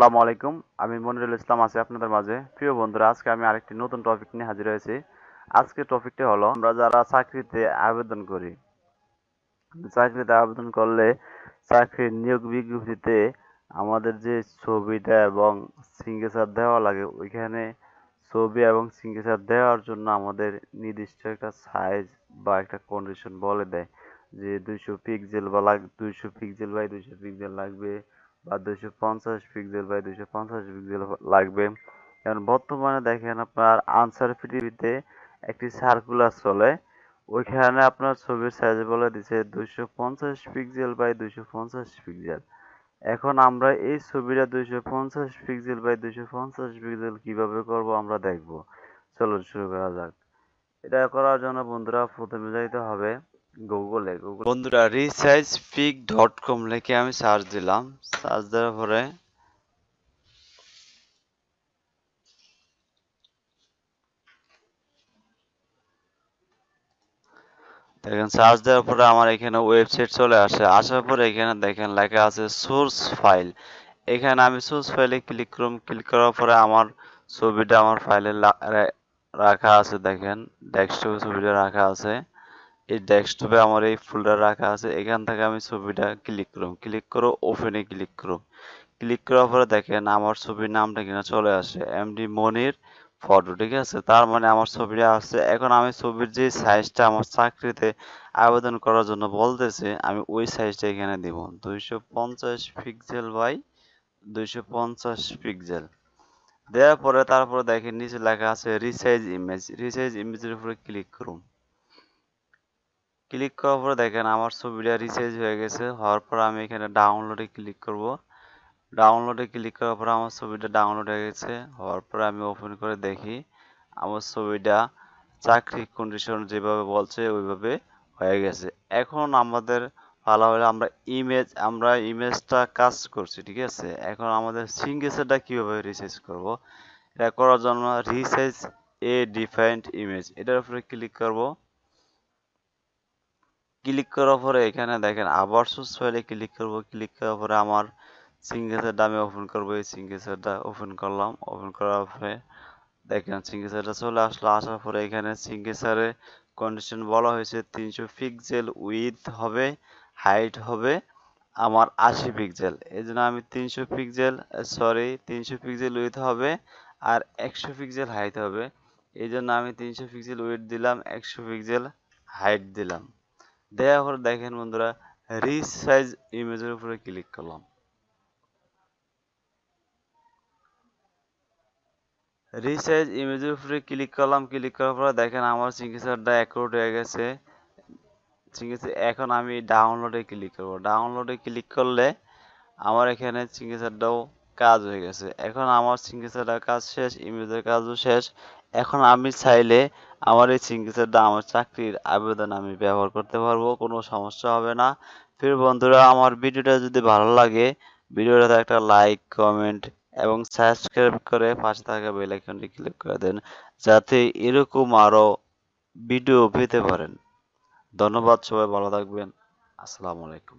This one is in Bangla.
আসসালামু আলাইকুম। আমি মনিরুল ইসলাম আছি আপনাদের মাঝে। প্রিয় বন্ধুরা, আজকে আমি আরেকটি নতুন টপিক নিয়ে হাজির হয়েছি। আজকের টপিকটি হলো আমরা যারা চাকরিতে আবেদন করি। চাকরিতে আবেদন করলে চাকরির নিয়োগ বিজ্ঞপ্তিতে আমাদের যে ছবিটা এবং সিগনেচার দেওয়া লাগে, ওইখানে ছবি এবং সিগনেচার দেওয়ার জন্য আমাদের নির্দিষ্ট একটা সাইজ বা একটা কন্ডিশন বলে দেয় যে 200 পিক্সেল বা 200 পিক্সেল বাই 200 পিক্সেল লাগবে বা 250 পিক্সেল বাই 250 পিক্সেল লাগবে। কারণ বর্তমানে দেখেন আপনার আনসার পৃথিবীতে একটি সার্কুলার চলে, ওইখানে আপনার ছবির সাইজ বলে দিছে 250 পিক্সেল বাই 250 পিক্সেল। এখন আমরা এই ছবিটা 250 পিক্সেল বাই 250 পিক্সেল কিভাবে করব আমরা দেখব। চলো শুরু করা যাক। এটা করার জন্য বন্ধুরা প্রথমে যাইতে হবে গুগলে। বন্ধুরা resizepic.com লিখে আমি সার্চ দিলাম। সার্চ দেওয়ার পরে দেখেন সার্চ দেওয়ার পরে আমার এখানে ওয়েবসাইট চলে আসে। আসার পরে এখানে দেখেন লেখা আছে সোর্স ফাইল। এখানে আমি সোর্স ফাইলে ক্লিক করুন। ক্লিক করার পরে আমার ছবিটা আমার ফাইলে রাখা আছে। দেখেন ডেস্কটপে ছবিটা রাখা আছে। এই ডেস্কটপে আমার এই ফোল্ডার রাখা আছে। এখান থেকে আমি ছবিটা ক্লিক করুন। ক্লিক করে ওপেনে ক্লিক করুন। ক্লিক করার পরে দেখেন আমার ছবির নামটা কিনা চলে আসে এমডি মনির ফটো, ঠিক আছে। তার মানে আমার ছবিটা আসছে। এখন আমি ছবির যে সাইজটা আমার চাকরিতে আবেদন করার জন্য বলতেছে, আমি ওই সাইজটা এখানে দিব 250 পিক্সেল বাই 250 পিক্সেল। দেওয়ার পরে তারপরে দেখেন নিচে লেখা আছে রিসাইজ ইমেজ। রিসাইজ ইমেজের উপরে ক্লিক করুন। ক্লিক করার পরে দেখেন আমার ছবিটা রিসাইজ হয়ে গেছে। হওয়ার পর আমি এখানে ডাউনলোডে ক্লিক করব। ডাউনলোডে ক্লিক করার পর আমার ছবিটা ডাউনলোড হয়ে গেছে। হওয়ার পরে আমি ওপেন করে দেখি আমার ছবিটা চাকরি কন্ডিশন যেভাবে বলছে ওইভাবে হয়ে গেছে। এখন আমাদের ভালো হলে আমরা ইমেজটা কাজ করছি, ঠিক আছে। এখন আমাদের সিগনেচারটা কিভাবে রিসাইজ করব, এটা করার জন্য রিসাইজ এ ডিফাইন্ড ইমেজ এটার উপরে ক্লিক করব। ক্লিক করার পরে এখানে দেখেন আবার সোর্স ফাইলে ক্লিক করব। ক্লিক করার পরে আমার সিগনেচারটা আমি ওপেন করবো। এই সিগনেচারটা ওপেন করলাম। ওপেন করার পরে দেখেন সিগনেচারটা চলে আসলো। আসার পরে এখানে সিগনেচারে কন্ডিশন বলা হয়েছে 300 পিক্সেল উইথ হবে, হাইট হবে আমার 80 পিক্সেল। এই জন্য আমি 300 পিক্সেল উইথ হবে আর 100 পিক্সেল হাইট হবে। এই জন্য আমি 300 পিক্সেল উইথ দিলাম, 100 পিক্সেল হাইট দিলাম। দেওয়ার পরে দেখেন বন্ধুরা রিসাইজ ইমেজের উপরে ক্লিক করলাম। রিসাইজ ইমেজের উপরে ক্লিক করলাম। ক্লিক করার পরে দেখেন আমার সিগনেচারটা অ্যাকুরেট হয়ে গেছে। ঠিক আছে, এখন আমি ডাউনলোডে ক্লিক করব। ডাউনলোডে ক্লিক করলে আমার এখানে সিগনেচারটাও কাজ হয়ে গেছে। এখন আমার সিগনেচারটার কাজ শেষ, ইমেজের কাজও শেষ। এখন আমি চাইলে আমার এই সিগনেচারটা আমার চাকরির আবেদন আমি ব্যবহার করতে পারবো, কোনো সমস্যা হবে না। ফির বন্ধুরা, আমার ভিডিওটা যদি ভালো লাগে ভিডিওটাতে একটা লাইক, কমেন্ট এবং সাবস্ক্রাইব করে পাশে থাকা বেল আইকনটি ক্লিক করে দেন, যাতে এরকম আরো ভিডিও পেতে পারেন। ধন্যবাদ, সবাই ভালো থাকবেন। আসসালামু আলাইকুম।